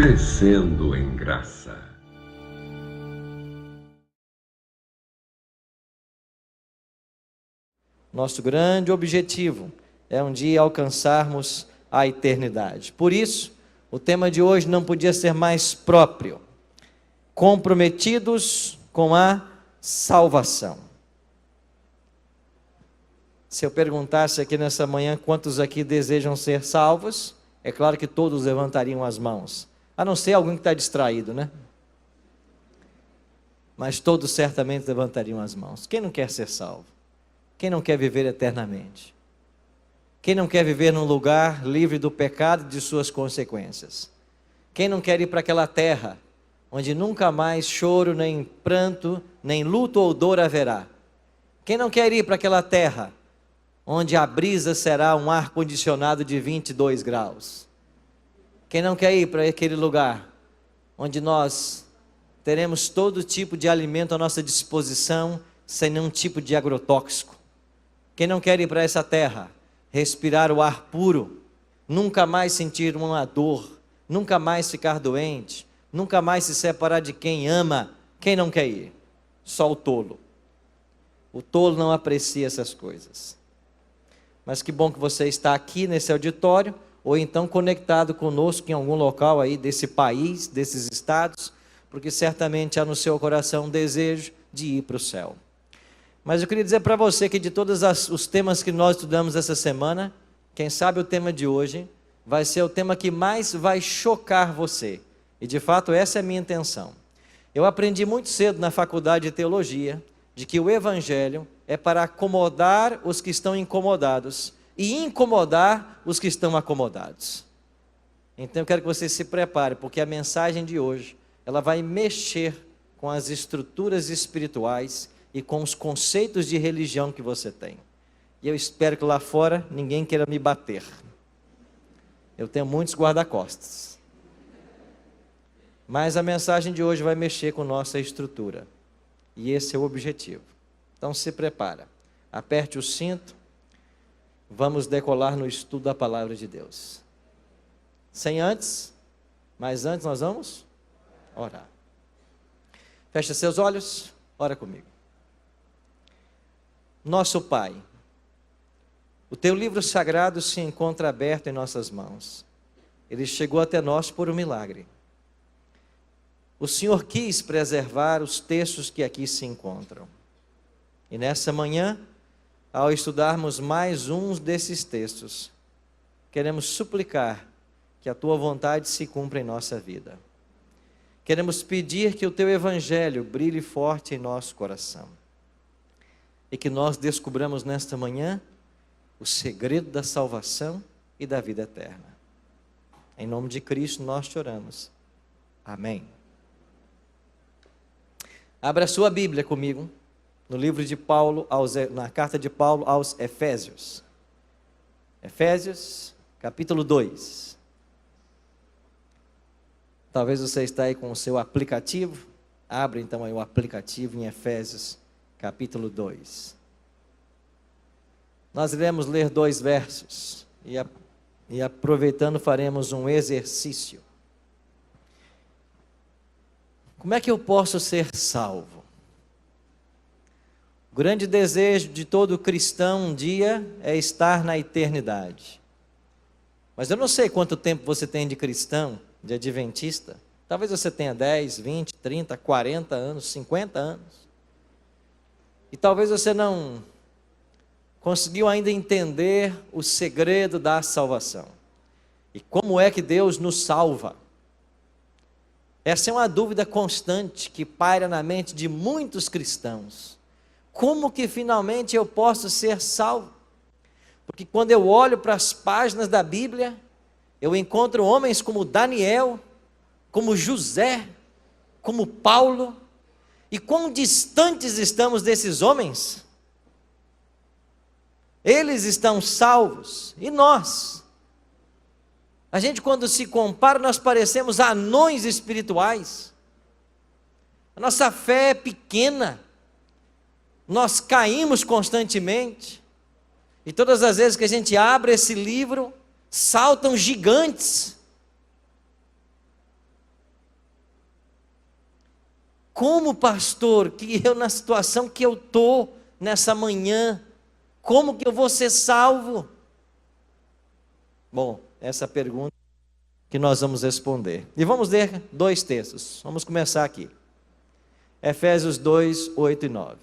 Crescendo em Graça. Nosso grande objetivo é um dia alcançarmos a eternidade. Por isso, o tema de hoje não podia ser mais próprio. Comprometidos com a salvação. Se eu perguntasse aqui nessa manhã quantos aqui desejam ser salvos, é claro que todos levantariam as mãos. A não ser alguém que está distraído, né? Mas todos certamente levantariam as mãos. Quem não quer ser salvo? Quem não quer viver eternamente? Quem não quer viver num lugar livre do pecado e de suas consequências? Quem não quer ir para aquela terra onde nunca mais choro, nem pranto, nem luto ou dor haverá? Quem não quer ir para aquela terra onde a brisa será um ar-condicionado de 22 graus? Quem não quer ir para aquele lugar onde nós teremos todo tipo de alimento à nossa disposição, sem nenhum tipo de agrotóxico? Quem não quer ir para essa terra, respirar o ar puro, nunca mais sentir uma dor, nunca mais ficar doente, nunca mais se separar de quem ama? Quem não quer ir? Só o tolo. O tolo não aprecia essas coisas. Mas que bom que você está aqui nesse auditório, ou então conectado conosco em algum local aí desse país, desses estados, porque certamente há no seu coração um desejo de ir para o céu. Mas eu queria dizer para você que de todos os temas que nós estudamos essa semana, quem sabe o tema de hoje vai ser o tema que mais vai chocar você. E de fato essa é a minha intenção. Eu aprendi muito cedo na faculdade de teologia, de que o evangelho é para acomodar os que estão incomodados e incomodar os que estão acomodados. Então eu quero que você se prepare, porque a mensagem de hoje, ela vai mexer com as estruturas espirituais e com os conceitos de religião que você tem. E eu espero que lá fora ninguém queira me bater. Eu tenho muitos guarda-costas. Mas a mensagem de hoje vai mexer com nossa estrutura. E esse é o objetivo. Então se prepara, aperte o cinto, vamos decolar no estudo da palavra de Deus. Mas antes nós vamos orar. Feche seus olhos, ora comigo. Nosso Pai, o teu livro sagrado se encontra aberto em nossas mãos. Ele chegou até nós por um milagre. O Senhor quis preservar os textos que aqui se encontram. E nessa manhã, ao estudarmos mais uns desses textos, queremos suplicar que a tua vontade se cumpra em nossa vida. Queremos pedir que o teu evangelho brilhe forte em nosso coração. E que nós descobramos nesta manhã o segredo da salvação e da vida eterna. Em nome de Cristo nós te oramos. Amém. Abra sua Bíblia comigo, no livro de Paulo, na carta de Paulo aos Efésios. Efésios, capítulo 2. Talvez você está aí com o seu aplicativo. Abra então aí o aplicativo em Efésios, capítulo 2. Nós iremos ler 2 versos e aproveitando faremos um exercício. Como é que eu posso ser salvo? O grande desejo de todo cristão um dia é estar na eternidade. Mas eu não sei quanto tempo você tem de cristão, de adventista. Talvez você tenha 10, 20, 30, 40 anos, 50 anos. E talvez você não conseguiu ainda entender o segredo da salvação. E como é que Deus nos salva? Essa é uma dúvida constante que paira na mente de muitos cristãos. Como que finalmente eu posso ser salvo? Porque quando eu olho para as páginas da Bíblia, eu encontro homens como Daniel, como José, como Paulo. E quão distantes estamos desses homens? Eles estão salvos, e nós? A gente, quando se compara, nós parecemos anões espirituais. A nossa fé é pequena. Nós caímos constantemente. E todas as vezes que a gente abre esse livro, saltam gigantes. como pastor, que eu na situação que eu estou nessa manhã, como que eu vou ser salvo? Bom, essa pergunta que nós vamos responder. E vamos ler 2 textos. Vamos começar aqui. Efésios 2, 8 e 9.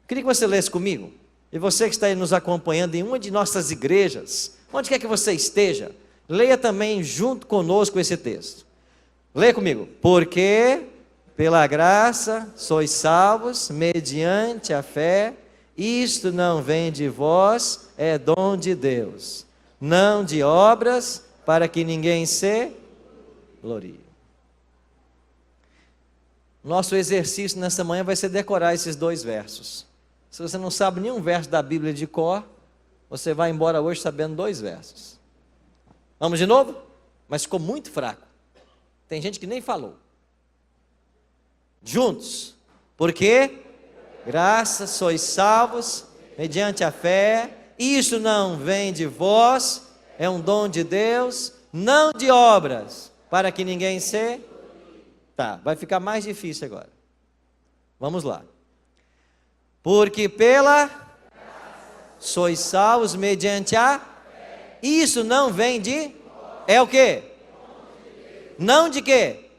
Queria que você lesse comigo. E você que está aí nos acompanhando em uma de nossas igrejas, onde quer que você esteja, leia também junto conosco esse texto. Leia comigo. Porque pela graça sois salvos mediante a fé. Isto não vem de vós, é dom de Deus. Não de obras, para que ninguém se glorie. Nosso exercício nessa manhã vai ser decorar esses 2 versos. Se você não sabe nenhum verso da Bíblia de cor, você vai embora hoje sabendo 2 versos. Vamos de novo? Mas ficou muito fraco. Tem gente que nem falou. Juntos. Porque graças sois salvos mediante a fé. Isso não vem de vós, é um dom de Deus, não de obras, para que ninguém se... Tá, vai ficar mais difícil agora. Vamos lá. Porque pela sois salvos mediante a... Isso não vem de... É o quê? Não de quê?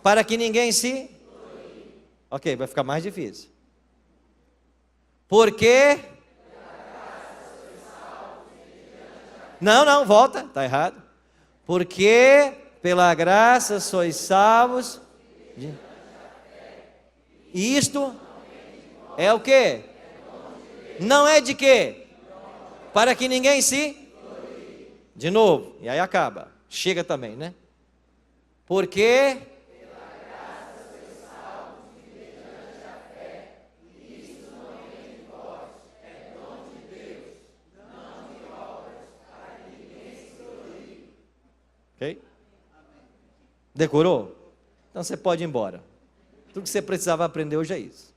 Para que ninguém se... Ok, vai ficar mais difícil. Porque... Não, volta, está errado. Porque pela graça sois salvos. Isto é o quê? Não é de quê? Para que ninguém se... De novo, e aí acaba. Chega também, né? Porque... Ok? Decorou? Então você pode ir embora. Tudo que você precisava aprender hoje é isso.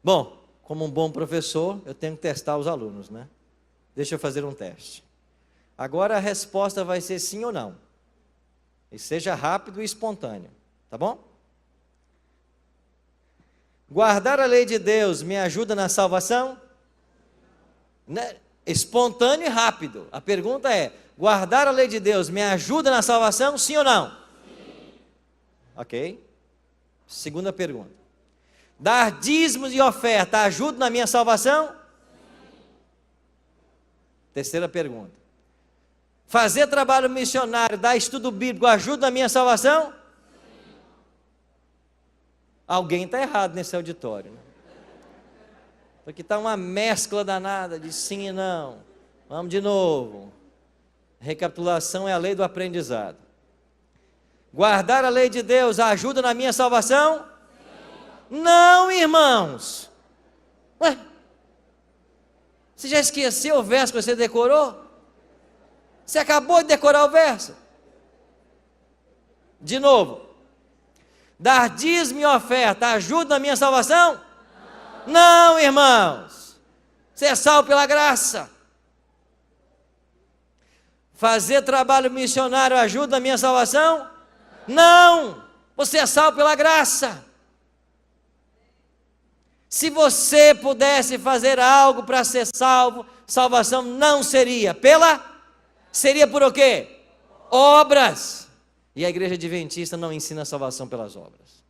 Bom, como um bom professor, eu tenho que testar os alunos, né? Deixa eu fazer um teste. Agora a resposta vai ser sim ou não. E seja rápido e espontâneo, tá bom? Guardar a lei de Deus me ajuda na salvação? Né? Espontâneo e rápido. A pergunta é: guardar a lei de Deus me ajuda na salvação, sim ou não? Sim. Ok. Segunda pergunta: dar dízimos e oferta ajuda na minha salvação? Sim. Terceira pergunta: fazer trabalho missionário, dar estudo bíblico ajuda na minha salvação? Sim. Alguém está errado nesse auditório, né? Porque está uma mescla danada de sim e não. Vamos de novo. Recapitulação é a lei do aprendizado. Guardar a lei de Deus ajuda na minha salvação? Sim. Não, irmãos. Ué? Você já esqueceu o verso que você decorou? Você acabou de decorar o verso. De novo. Dar dízimo e oferta ajuda na minha salvação? Não, irmãos. Você é salvo pela graça. Fazer trabalho missionário ajuda na minha salvação? Não. Você é salvo pela graça. Se você pudesse fazer algo para ser salvo, salvação não seria seria por o quê? Obras. E a igreja adventista não ensina a salvação pelas obras.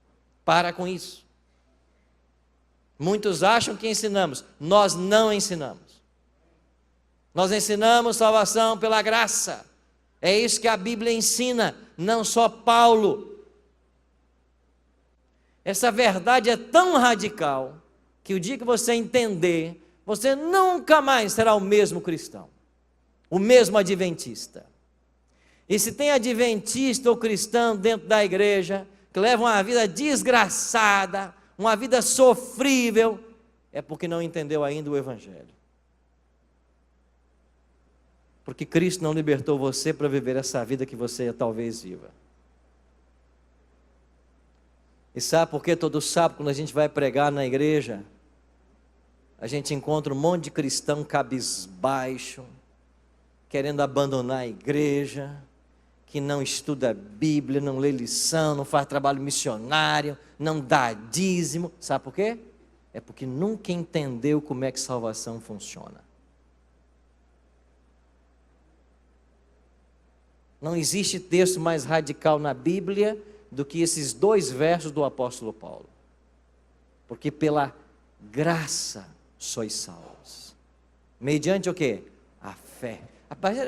Para com isso. Muitos acham que ensinamos, nós não ensinamos. Nós ensinamos salvação pela graça. É isso que a Bíblia ensina, não só Paulo. Essa verdade é tão radical que o dia que você entender, você nunca mais será o mesmo cristão, o mesmo adventista. E se tem adventista ou cristão dentro da igreja que leva uma vida desgraçada, uma vida sofrível, é porque não entendeu ainda o Evangelho. Porque Cristo não libertou você para viver essa vida que você talvez viva. E sabe por que todo sábado, quando a gente vai pregar na igreja, a gente encontra um monte de cristão cabisbaixo, querendo abandonar a igreja, que não estuda a Bíblia, não lê lição, não faz trabalho missionário, não dá dízimo. Sabe por quê? É porque nunca entendeu como é que salvação funciona. Não existe texto mais radical na Bíblia do que esses 2 versos do apóstolo Paulo. Porque pela graça sois salvos. Mediante o quê? A fé.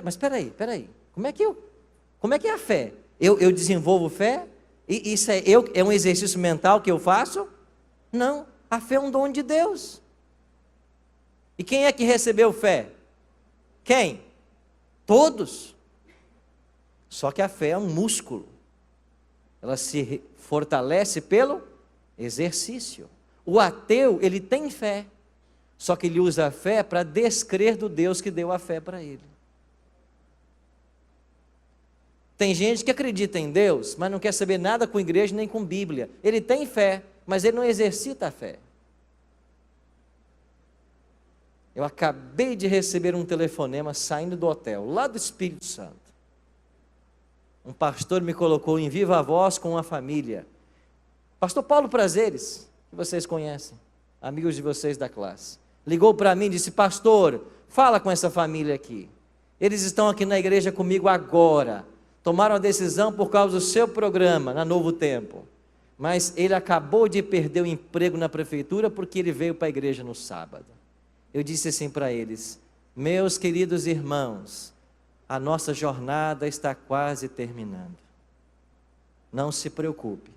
Mas espera aí. Como é que é a fé? Eu desenvolvo fé? E isso é um exercício mental que eu faço? Não, a fé é um dom de Deus. E quem é que recebeu fé? Quem? Todos. Só que a fé é um músculo. Ela se fortalece pelo exercício. O ateu, ele tem fé. Só que ele usa a fé para descrer do Deus que deu a fé para ele. Tem gente que acredita em Deus, mas não quer saber nada com igreja nem com Bíblia. Ele tem fé, mas ele não exercita a fé. Eu acabei de receber um telefonema saindo do hotel, lá do Espírito Santo. Um pastor me colocou em viva voz com uma família. Pastor Paulo Prazeres, que vocês conhecem, amigos de vocês da classe. Ligou para mim e disse: pastor, fala com essa família aqui. Eles estão aqui na igreja comigo agora. Tomaram a decisão por causa do seu programa, na Novo Tempo. Mas ele acabou de perder o emprego na prefeitura porque ele veio para a igreja no sábado. Eu disse assim para eles: meus queridos irmãos, a nossa jornada está quase terminando. Não se preocupe.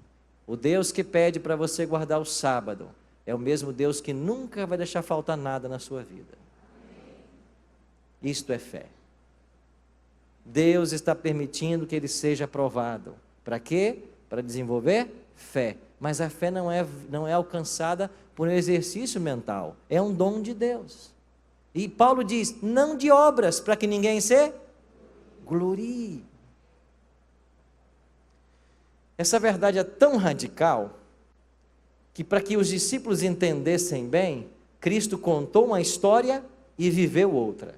O Deus que pede para você guardar o sábado é o mesmo Deus que nunca vai deixar faltar nada na sua vida. Isto é fé. Deus está permitindo que ele seja aprovado. Para quê? Para desenvolver fé. Mas a fé não é alcançada por um exercício mental. É um dom de Deus. E Paulo diz: não de obras, para que ninguém se glorie. Essa verdade é tão radical que, para que os discípulos entendessem bem, Cristo contou uma história e viveu outra.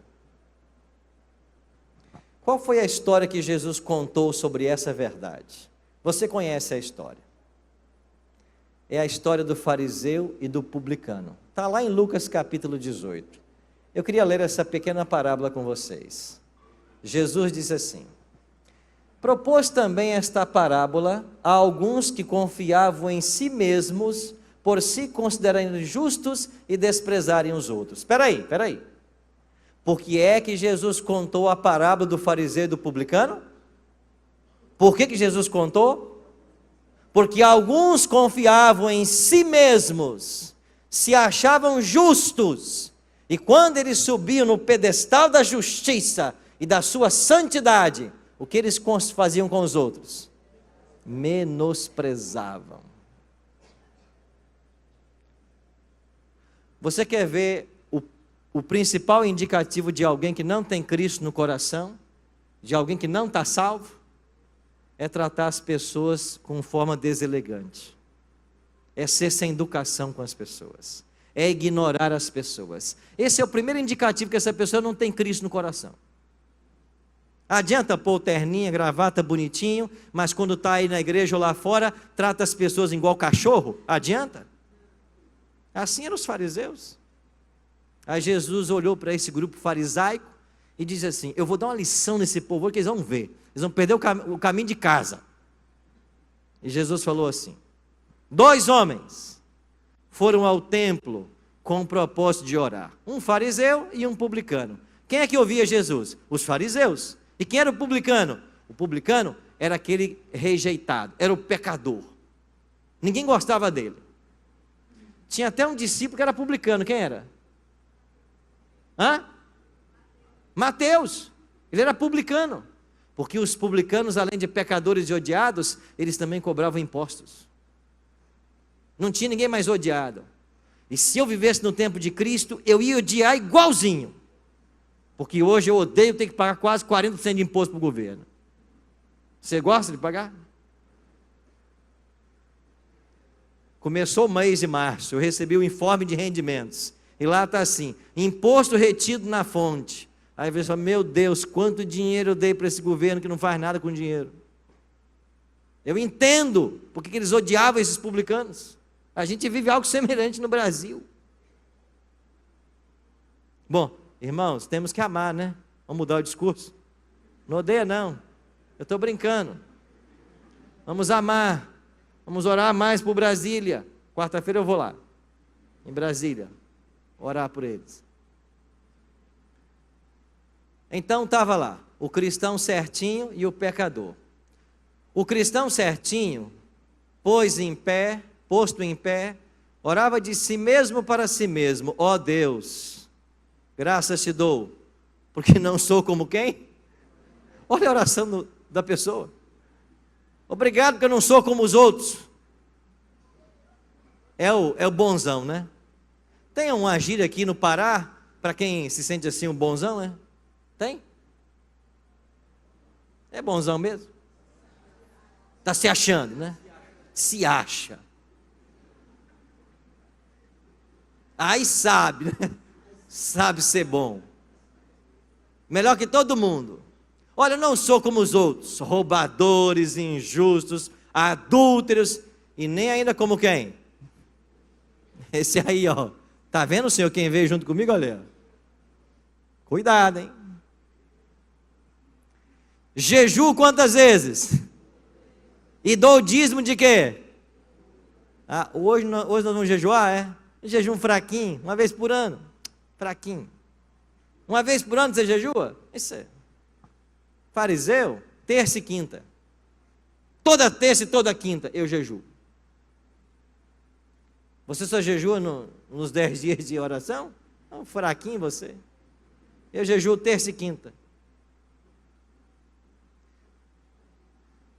Qual foi a história que Jesus contou sobre essa verdade? Você conhece a história. É a história do fariseu e do publicano. Está lá em Lucas capítulo 18. Eu queria ler essa pequena parábola com vocês. Jesus disse assim: propôs também esta parábola a alguns que confiavam em si mesmos, por se considerarem justos e desprezarem os outros. Espera aí. Por que é que Jesus contou a parábola do fariseu e do publicano? Por que Jesus contou? Porque alguns confiavam em si mesmos, se achavam justos, e quando eles subiam no pedestal da justiça e da sua santidade, o que eles faziam com os outros? Menosprezavam. Você quer ver o principal indicativo de alguém que não tem Cristo no coração? De alguém que não está salvo? É tratar as pessoas com forma deselegante. É ser sem educação com as pessoas. É ignorar as pessoas. Esse é o primeiro indicativo que essa pessoa não tem Cristo no coração. Adianta pôr terninha, gravata, bonitinho, mas quando está aí na igreja ou lá fora, trata as pessoas igual cachorro? Adianta? Assim eram os fariseus. Aí Jesus olhou para esse grupo farisaico e disse assim: eu vou dar uma lição nesse povo, que eles vão ver. Eles vão perder o caminho de casa. E Jesus falou assim: 2 homens foram ao templo com o propósito de orar. Um fariseu e um publicano. Quem é que ouvia Jesus? Os fariseus. E quem era o publicano? O publicano era aquele rejeitado, era o pecador. Ninguém gostava dele. Tinha até um discípulo que era publicano. Quem era? Mateus. Ele era publicano. Porque os publicanos, além de pecadores e odiados, eles também cobravam impostos. Não tinha ninguém mais odiado. E se eu vivesse no tempo de Cristo, eu ia odiar igualzinho. Porque hoje eu odeio ter que pagar quase 40% de imposto para o governo. Você gosta de pagar? Começou o mês de março, eu recebi o informe de rendimentos. E lá está assim: imposto retido na fonte, Aí você fala, meu Deus, quanto dinheiro eu dei para esse governo que não faz nada com dinheiro. Eu entendo porque que eles odiavam esses publicanos. A gente vive algo semelhante no Brasil. Bom, irmãos, temos que amar, né? Vamos mudar o discurso. Não odeia não, eu estou brincando. Vamos amar, vamos orar mais por Brasília. Quarta-feira eu vou lá, em Brasília, orar por eles. Então estava lá, o cristão certinho e o pecador. O cristão certinho, posto em pé, orava de si mesmo para si mesmo: ó Deus, graças te dou, porque não sou como quem? Olha a oração da pessoa. Obrigado porque eu não sou como os outros. É o bonzão, né? Tem uma gíria aqui no Pará, para quem se sente assim um bonzão, né? Tem? É bonzão mesmo? Está se achando, né? Se acha. Aí sabe, né? Sabe ser bom. Melhor que todo mundo. Olha, eu não sou como os outros, roubadores, injustos, adúlteros, e nem ainda como quem? Esse aí, ó. Tá vendo, senhor, quem veio junto comigo? Olha. Cuidado, hein? Jejuo quantas vezes? E dou dízimo de quê? Hoje nós vamos jejuar, é? Jejum fraquinho, uma vez por ano. Fraquinho. Uma vez por ano você jejua? Isso é. Fariseu, terça e quinta. Toda terça e toda quinta eu jejuo. Você só jejua nos 10 dias de oração? Não, fraquinho você. Eu jejuo terça e quinta.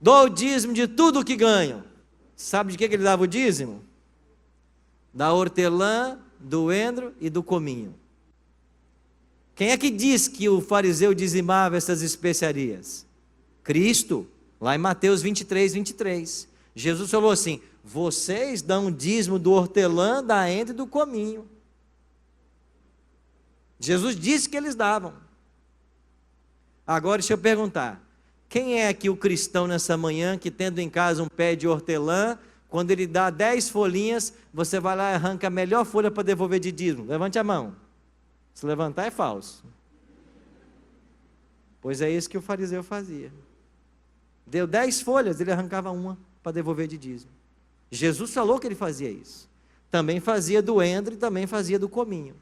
Dou o dízimo de tudo que ganho. Sabe de que ele dava o dízimo? Da hortelã, do endro e do cominho. Quem é que diz que o fariseu dizimava essas especiarias? Cristo, lá em Mateus 23, 23. Jesus falou assim: vocês dão o dízimo do hortelã, da endro e do cominho. Jesus disse que eles davam. Agora deixa eu perguntar: quem é aqui o cristão nessa manhã que tendo em casa um pé de hortelã, quando ele dá 10 folhinhas, você vai lá e arranca a melhor folha para devolver de dízimo? Levante a mão. Se levantar é falso. Pois é isso que o fariseu fazia. Deu 10 folhas, ele arrancava uma para devolver de dízimo. Jesus falou que ele fazia isso. Também fazia do endro e também fazia do cominho.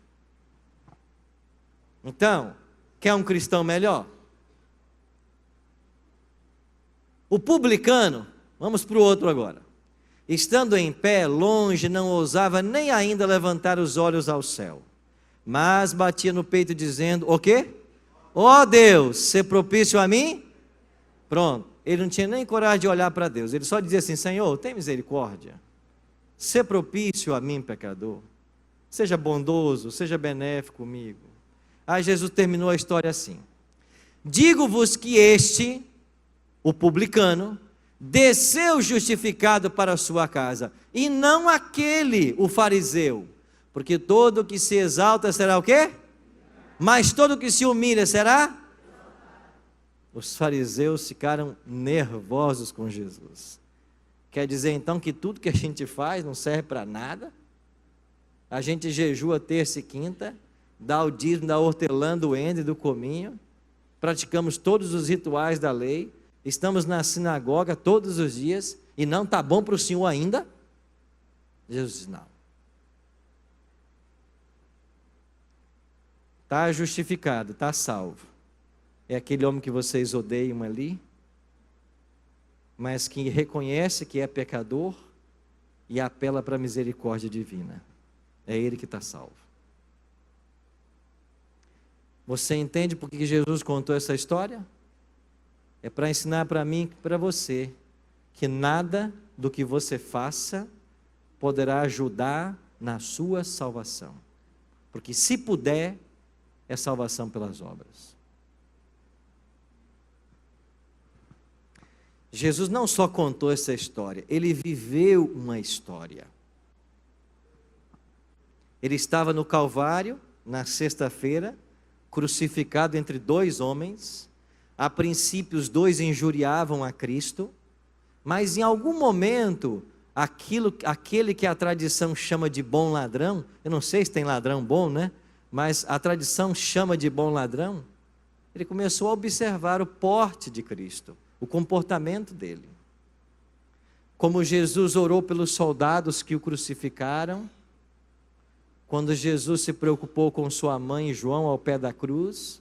Então, quer um cristão melhor? O publicano, vamos para o outro agora. Estando em pé, longe, não ousava nem ainda levantar os olhos ao céu, mas batia no peito dizendo, o quê? Ó Deus, ser propício a mim? Pronto, ele não tinha nem coragem de olhar para Deus, ele só dizia assim: Senhor, tem misericórdia, ser propício a mim, pecador, seja bondoso, seja benéfico comigo. Aí Jesus terminou a história assim: digo-vos que este, o publicano, desceu justificado para a sua casa, e não aquele, o fariseu, porque todo que se exalta será o quê? Mas todo que se humilha será? Os fariseus ficaram nervosos com Jesus. Quer dizer então que tudo que a gente faz não serve para nada? A gente jejua terça e quinta, dá o dízimo da hortelã, do endro e do cominho, praticamos todos os rituais da lei, estamos na sinagoga todos os dias, e não está bom para o Senhor ainda? Jesus diz: não. Está justificado, está salvo. É aquele homem que vocês odeiam ali, mas que reconhece que é pecador e apela para a misericórdia divina. É ele que está salvo. Você entende por que Jesus contou essa história? É para ensinar para mim e para você que nada do que você faça poderá ajudar na sua salvação. Porque se puder, é salvação pelas obras. Jesus não só contou essa história, ele viveu uma história. Ele estava no Calvário, na sexta-feira, crucificado entre dois homens. A princípio, os dois injuriavam a Cristo, mas em algum momento, aquele que a tradição chama de bom ladrão, eu não sei se tem ladrão bom, né? Mas a tradição chama de bom ladrão, ele começou a observar o porte de Cristo, o comportamento dele. Como Jesus orou pelos soldados que o crucificaram, quando Jesus se preocupou com sua mãe João ao pé da cruz,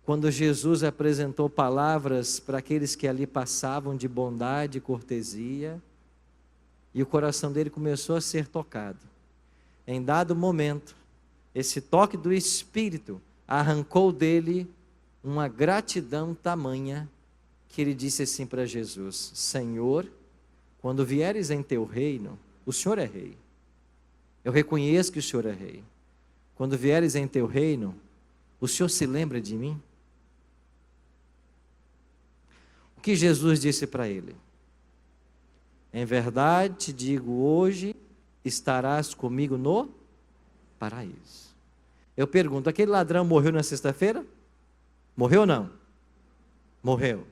quando Jesus apresentou palavras para aqueles que ali passavam de bondade e cortesia, e o coração dele começou a ser tocado. Em dado momento, esse toque do Espírito arrancou dele uma gratidão tamanha, que ele disse assim para Jesus: Senhor, quando vieres em teu reino, o Senhor é rei. Eu reconheço que o Senhor é rei. Quando vieres em teu reino, o Senhor se lembra de mim? O que Jesus disse para ele? Em verdade te digo, hoje estarás comigo no paraíso. Eu pergunto, aquele ladrão morreu na sexta-feira? Morreu ou não? Morreu.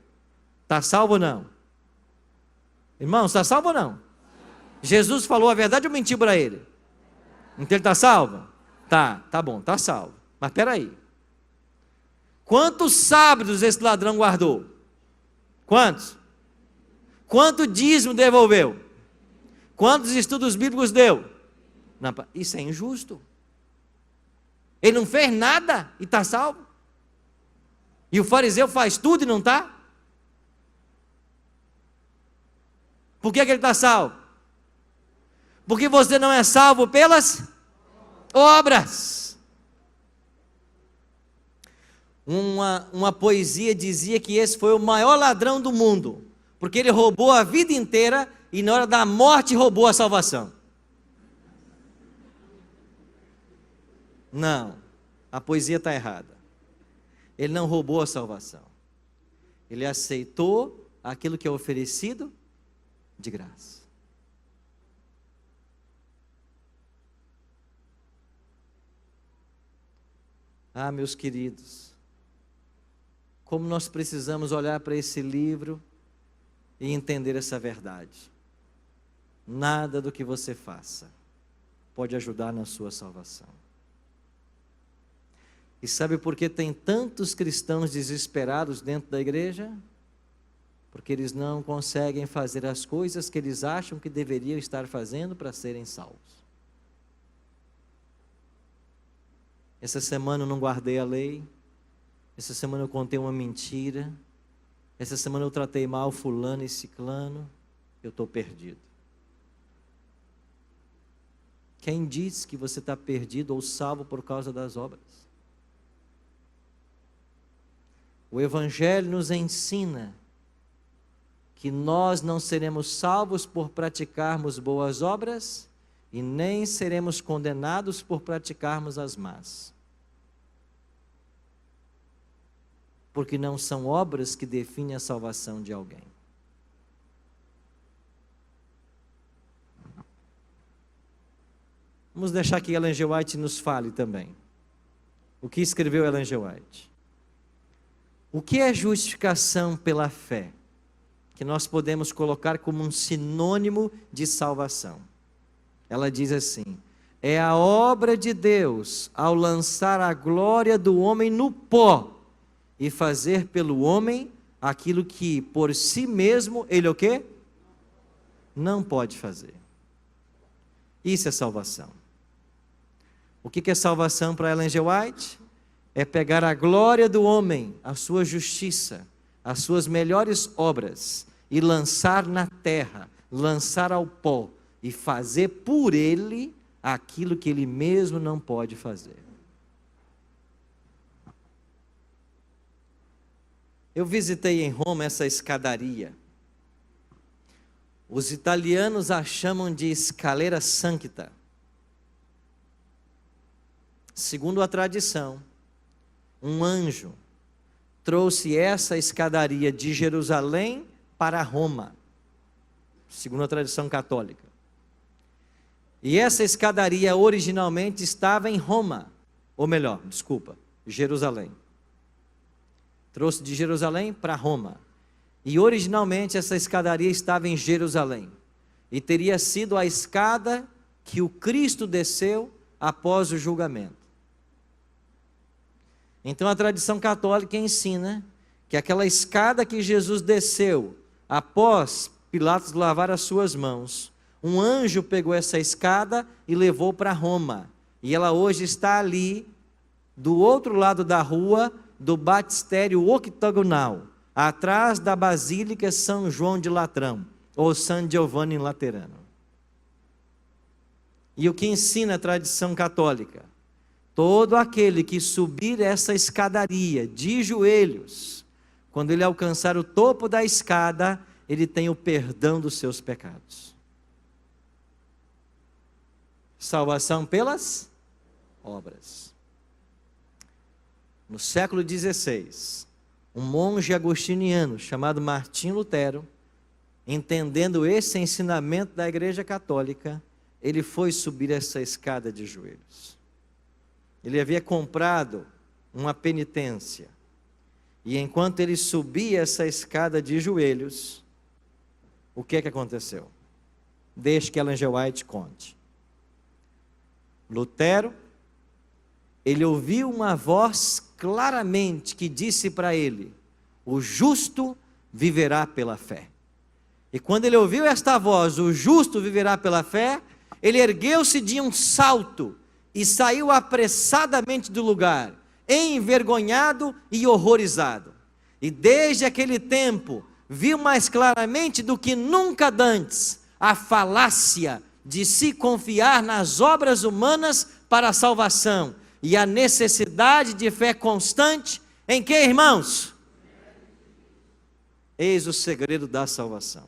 Está salvo ou não? Irmãos, está salvo ou não? Jesus falou a verdade ou mentiu para ele? Então ele está salvo? Tá bom, está salvo. Mas espera aí. Quantos sábados esse ladrão guardou? Quantos? Quanto dízimo devolveu? Quantos estudos bíblicos deu? Não, isso é injusto. Ele não fez nada e está salvo. E o fariseu faz tudo e não está? Por que ele está salvo? Porque você não é salvo pelas obras. Uma poesia dizia que esse foi o maior ladrão do mundo, porque ele roubou a vida inteira e na hora da morte roubou a salvação. Não, a poesia está errada. Ele não roubou a salvação. Ele aceitou aquilo que é oferecido de graça. Ah, meus queridos, como nós precisamos olhar para esse livro e entender essa verdade. Nada do que você faça pode ajudar na sua salvação. E sabe por que tem tantos cristãos desesperados dentro da igreja? Porque eles não conseguem fazer as coisas que eles acham que deveriam estar fazendo para serem salvos. Essa semana eu não guardei a lei. Essa semana eu contei uma mentira. Essa semana eu tratei mal fulano e ciclano. Eu estou perdido. Quem diz que você está perdido ou salvo por causa das obras? O Evangelho nos ensina que nós não seremos salvos por praticarmos boas obras e nem seremos condenados por praticarmos as más. Porque não são obras que definem a salvação de alguém. Vamos deixar que Ellen G. White nos fale também. O que escreveu Ellen G. White? O que é justificação pela fé? Que nós podemos colocar como um sinônimo de salvação. Ela diz assim: é a obra de Deus ao lançar a glória do homem no pó e fazer pelo homem aquilo que por si mesmo ele o quê? Não pode fazer. Isso é salvação. O que é salvação para Ellen G. White? É pegar a glória do homem, a sua justiça, as suas melhores obras e lançar na terra, lançar ao pó e fazer por ele aquilo que ele mesmo não pode fazer. Eu visitei em Roma essa escadaria. Os italianos a chamam de Scalera Sancta. Segundo a tradição, um anjo trouxe essa escadaria de Jerusalém para Roma, segundo a tradição católica. E essa escadaria originalmente estava em Roma, Ou melhor, desculpa, Jerusalém. Trouxe de Jerusalém para Roma. E originalmente essa escadaria estava em Jerusalém. E teria sido a escada que o Cristo desceu após o julgamento. Então a tradição católica ensina que aquela escada que Jesus desceu após Pilatos lavar as suas mãos, um anjo pegou essa escada e levou para Roma. E ela hoje está ali, do outro lado da rua, do batistério octogonal, atrás da Basílica São João de Latrão, ou San Giovanni Laterano. E o que ensina a tradição católica? Todo aquele que subir essa escadaria de joelhos, quando ele alcançar o topo da escada, ele tem o perdão dos seus pecados. Salvação pelas obras. No século XVI, um monge agostiniano chamado Martim Lutero, entendendo esse ensinamento da Igreja Católica, ele foi subir essa escada de joelhos. Ele havia comprado uma penitência. E enquanto ele subia essa escada de joelhos, o que aconteceu? Deixe que Ellen G. White conte. Lutero, ele ouviu uma voz claramente que disse para ele: o justo viverá pela fé. E quando ele ouviu esta voz, o justo viverá pela fé, ele ergueu-se de um salto e saiu apressadamente do lugar, envergonhado e horrorizado. E desde aquele tempo, viu mais claramente do que nunca dantes a falácia de se confiar nas obras humanas para a salvação e a necessidade de fé constante em que, irmãos? Eis o segredo da salvação.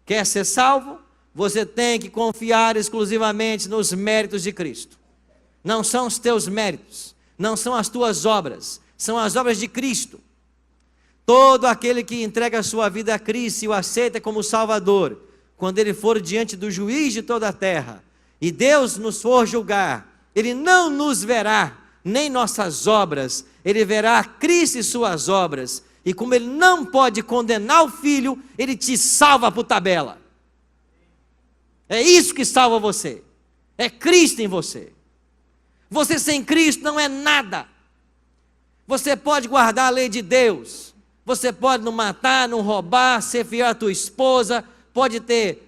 Quer ser salvo? Você tem que confiar exclusivamente nos méritos de Cristo. Não são os teus méritos, não são as tuas obras, são as obras de Cristo. Todo aquele que entrega a sua vida a Cristo e o aceita como Salvador, quando ele for diante do juiz de toda a terra, e Deus nos for julgar, ele não nos verá, nem nossas obras, ele verá Cristo e suas obras, e como ele não pode condenar o filho, ele te salva por tabela. É isso que salva você, é Cristo em você. Você sem Cristo não é nada. Você pode guardar a lei de Deus, você pode não matar, não roubar, ser fiel à tua esposa, pode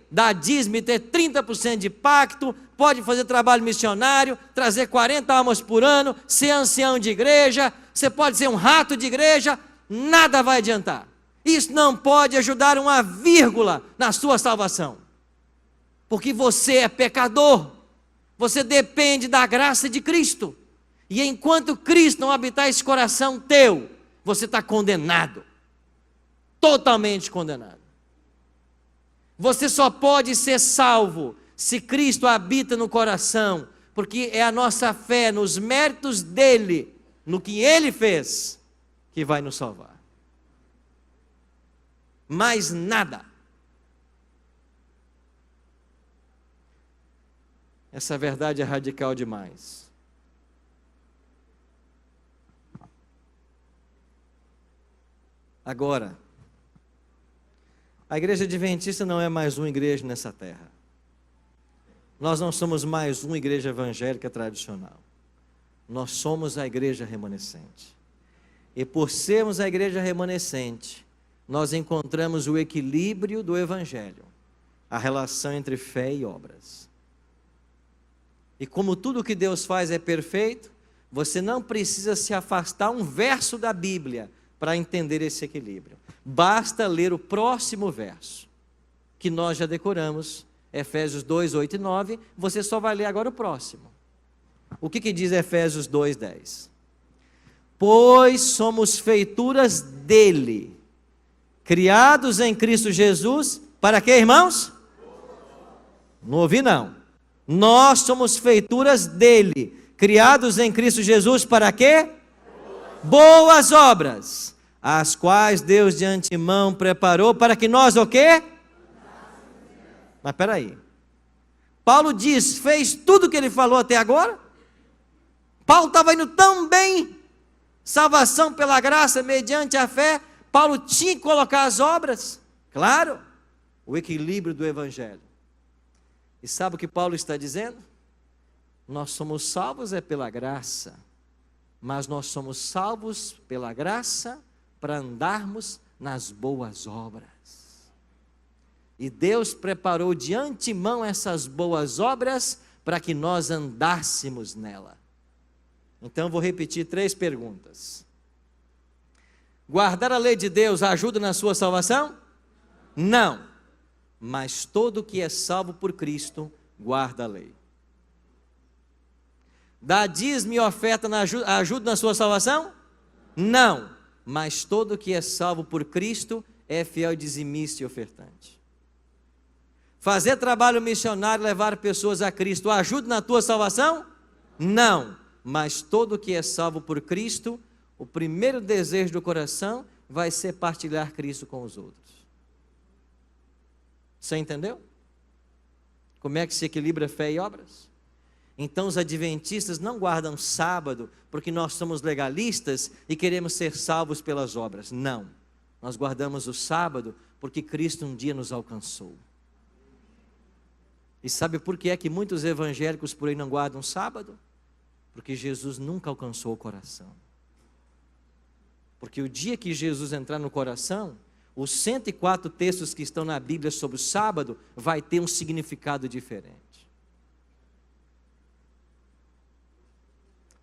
dar dízimo e ter 30% de pacto, pode fazer trabalho missionário, trazer 40 almas por ano, ser ancião de igreja, você pode ser um rato de igreja, nada vai adiantar. Isso não pode ajudar uma vírgula na sua salvação, porque você é pecador, você depende da graça de Cristo, e enquanto Cristo não habitar esse coração teu, você está condenado, totalmente condenado. Você só pode ser salvo se Cristo habita no coração, porque é a nossa fé nos méritos dele, no que ele fez, que vai nos salvar. Mais nada. Essa verdade é radical demais. Agora, a igreja adventista não é mais uma igreja nessa terra. Nós não somos mais uma igreja evangélica tradicional. Nós somos a igreja remanescente. E por sermos a igreja remanescente, nós encontramos o equilíbrio do evangelho, a relação entre fé e obras. E como tudo que Deus faz é perfeito, você não precisa se afastar um verso da Bíblia para entender esse equilíbrio. Basta ler o próximo verso, que nós já decoramos, Efésios 2, 8 e 9, você só vai ler agora o próximo. O que diz Efésios 2, 10? Pois somos feituras dele, criados em Cristo Jesus, para quê, irmãos? Não ouvi não. Nós somos feituras dele, criados em Cristo Jesus, para quê? Boas obras, as quais Deus de antemão preparou para que nós o quê? Mas espera aí. Paulo diz, fez tudo o que ele falou até agora? Paulo estava indo tão bem, salvação pela graça, mediante a fé, Paulo tinha que colocar as obras, claro, o equilíbrio do Evangelho. E sabe o que Paulo está dizendo? Nós somos salvos pela graça, mas nós somos salvos pela graça para andarmos nas boas obras. E Deus preparou de antemão essas boas obras para que nós andássemos nela. Então vou repetir 3 perguntas. Guardar a lei de Deus ajuda na sua salvação? Não. Mas todo que é salvo por Cristo guarda a lei. Dar dízimo e oferta ajuda na sua salvação? Não. Mas todo que é salvo por Cristo é fiel dizimista e ofertante. Fazer trabalho missionário, levar pessoas a Cristo, ajuda na tua salvação? Não. Mas todo que é salvo por Cristo, o primeiro desejo do coração vai ser partilhar Cristo com os outros. Você entendeu? Como é que se equilibra fé e obras? Então os adventistas não guardam sábado porque nós somos legalistas e queremos ser salvos pelas obras. Não. Nós guardamos o sábado porque Cristo um dia nos alcançou. E sabe por que é que muitos evangélicos por aí não guardam sábado? Porque Jesus nunca alcançou o coração. Porque o dia que Jesus entrar no coração, os 104 textos que estão na Bíblia sobre o sábado vai ter um significado diferente.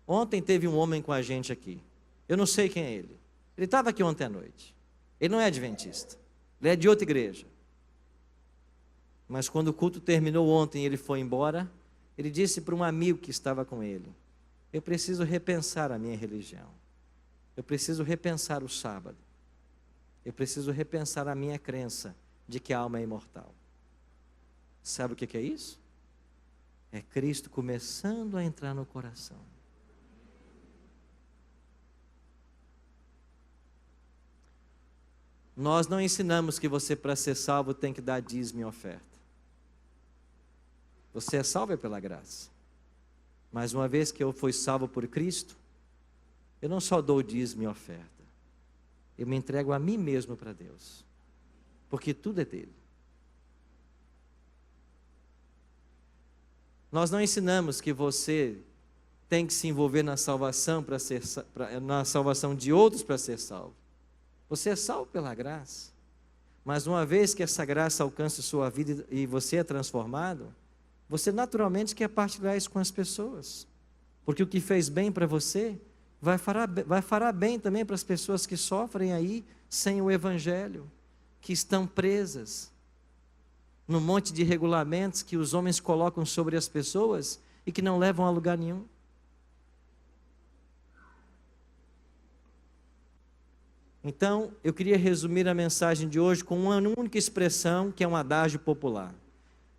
Ontem teve um homem com a gente aqui. Eu não sei quem é ele. Ele estava aqui ontem à noite. Ele não é adventista. Ele é de outra igreja. Mas quando o culto terminou ontem e ele foi embora, ele disse para um amigo que estava com ele: eu preciso repensar a minha religião. Eu preciso repensar o sábado. Eu preciso repensar a minha crença de que a alma é imortal. Sabe o que é isso? É Cristo começando a entrar no coração. Nós não ensinamos que você, para ser salvo, tem que dar dízimo e oferta. Você é salvo pela graça. Mas uma vez que eu fui salvo por Cristo, eu não só dou dízimo e oferta. Eu me entrego a mim mesmo para Deus. Porque tudo é dele. Nós não ensinamos que você tem que se envolver na salvação na salvação de outros para ser salvo. Você é salvo pela graça. Mas uma vez que essa graça alcança sua vida e você é transformado, você naturalmente quer partilhar isso com as pessoas. Porque o que fez bem para você vai fará bem também para as pessoas que sofrem aí sem o Evangelho, que estão presas num monte de regulamentos que os homens colocam sobre as pessoas e que não levam a lugar nenhum. Então, eu queria resumir a mensagem de hoje com uma única expressão, que é um adágio popular.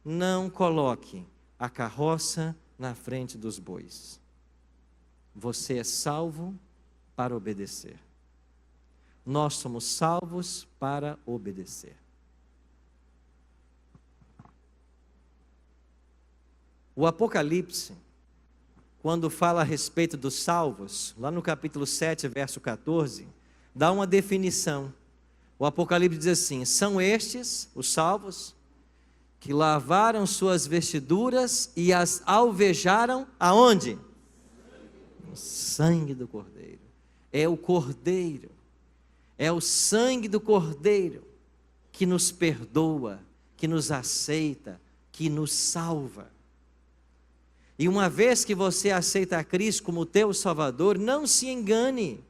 Não coloque a carroça na frente dos bois. Você é salvo para obedecer. Nós somos salvos para obedecer. O Apocalipse, quando fala a respeito dos salvos, lá no capítulo 7, verso 14, dá uma definição. O Apocalipse diz assim: são estes, os salvos, que lavaram suas vestiduras e as alvejaram aonde? No sangue do Cordeiro. É o Cordeiro, é o sangue do Cordeiro que nos perdoa, que nos aceita, que nos salva. E uma vez que você aceita a Cristo como teu Salvador, não se engane,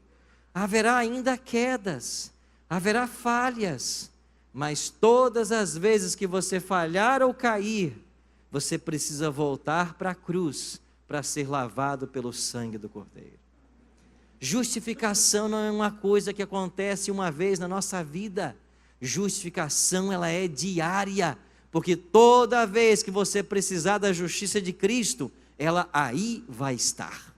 haverá ainda quedas, haverá falhas, mas todas as vezes que você falhar ou cair, você precisa voltar para a cruz para ser lavado pelo sangue do Cordeiro. Justificação não é uma coisa que acontece uma vez na nossa vida. Justificação, ela é diária, porque toda vez que você precisar da justiça de Cristo, ela aí vai estar.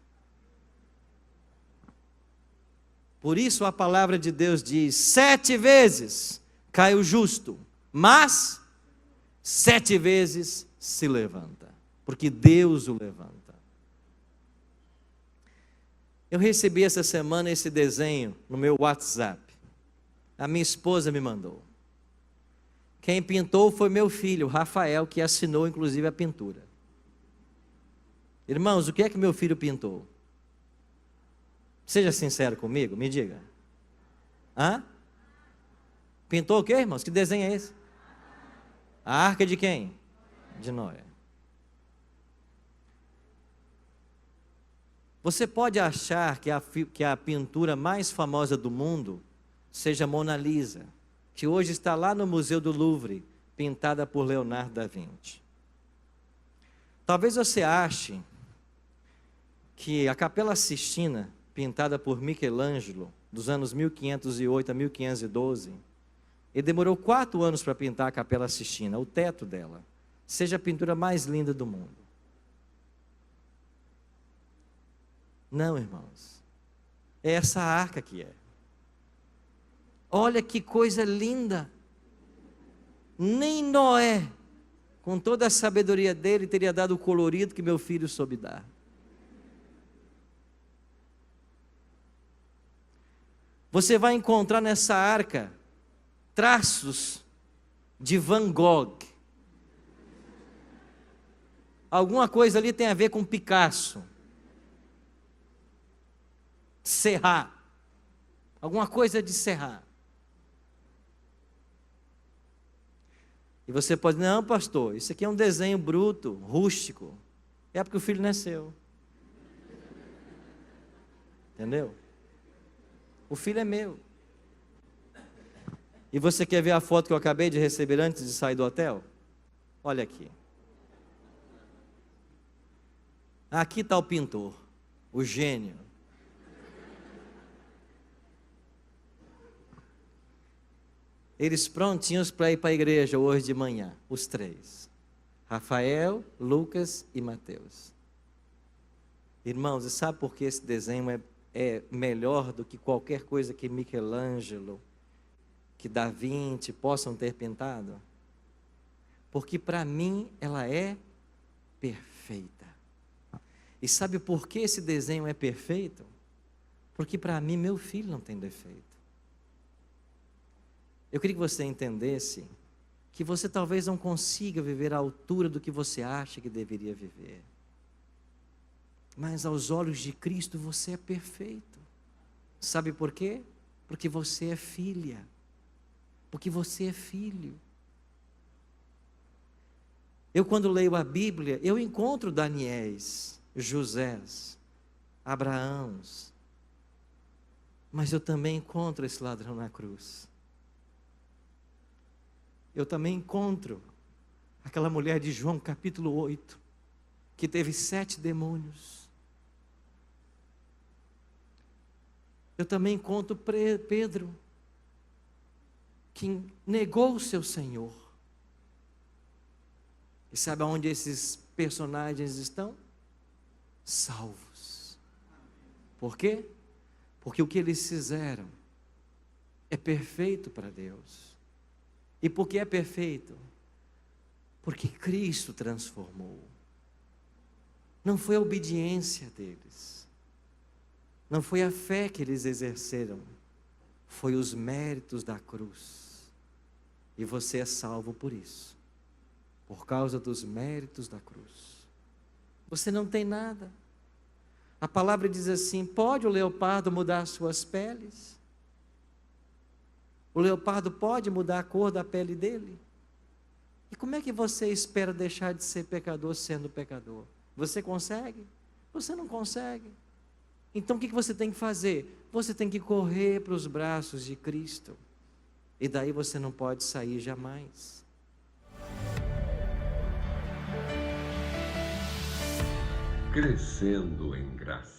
Por isso a palavra de Deus diz: 7 vezes cai o justo, mas 7 vezes se levanta, porque Deus o levanta. Eu recebi essa semana esse desenho no meu WhatsApp. A minha esposa me mandou. Quem pintou foi meu filho, Rafael, que assinou inclusive a pintura. Irmãos, o que é que meu filho pintou? Seja sincero comigo, me diga. Hã? Pintou o quê, irmãos? Que desenho é esse? A arca de quem? De Noé. Você pode achar que a pintura mais famosa do mundo seja Mona Lisa, que hoje está lá no Museu do Louvre, pintada por Leonardo da Vinci. Talvez você ache que a Capela Sistina, pintada por Michelangelo, dos anos 1508 a 1512, ele demorou 4 anos para pintar a Capela Sistina, o teto dela, seja a pintura mais linda do mundo. Não, irmãos, é essa arca que é. Olha que coisa linda. Nem Noé, com toda a sabedoria dele, teria dado o colorido que meu filho soube dar. Você vai encontrar nessa arca traços de Van Gogh. Alguma coisa ali tem a ver com Picasso. Serra. Alguma coisa de Serra. E você pode, não, pastor, isso aqui é um desenho bruto, rústico. É porque o filho nasceu. Entendeu? O filho é meu. E você quer ver a foto que eu acabei de receber antes de sair do hotel? Olha aqui. Aqui está o pintor, o gênio. Eles prontinhos para ir para a igreja hoje de manhã, os 3. Rafael, Lucas e Mateus. Irmãos, e sabe por que esse desenho é melhor do que qualquer coisa que Michelangelo, que Da Vinci possam ter pintado? Porque para mim ela é perfeita. E sabe por que esse desenho é perfeito? Porque para mim meu filho não tem defeito. Eu queria que você entendesse que você talvez não consiga viver à altura do que você acha que deveria viver. Mas aos olhos de Cristo você é perfeito. Sabe por quê? Porque você é filha. Porque você é filho. Eu, quando leio a Bíblia, eu encontro Daniéis, Josés, Abraãos. Mas eu também encontro esse ladrão na cruz. Eu também encontro aquela mulher de João capítulo 8, que teve 7 demônios. Eu também encontro Pedro, que negou o seu Senhor. E sabe aonde esses personagens estão? Salvos. Por quê? Porque o que eles fizeram é perfeito para Deus. E por que é perfeito? Porque Cristo transformou. Não foi a obediência deles. Não foi a fé que eles exerceram. Foi os méritos da cruz. E você é salvo por isso. Por causa dos méritos da cruz. Você não tem nada. A palavra diz assim: pode o leopardo mudar suas peles? O leopardo pode mudar a cor da pele dele? E como é que você espera deixar de ser pecador sendo pecador? Você consegue? Você não consegue. Então o que você tem que fazer? Você tem que correr para os braços de Cristo. E daí você não pode sair jamais. Crescendo em graça.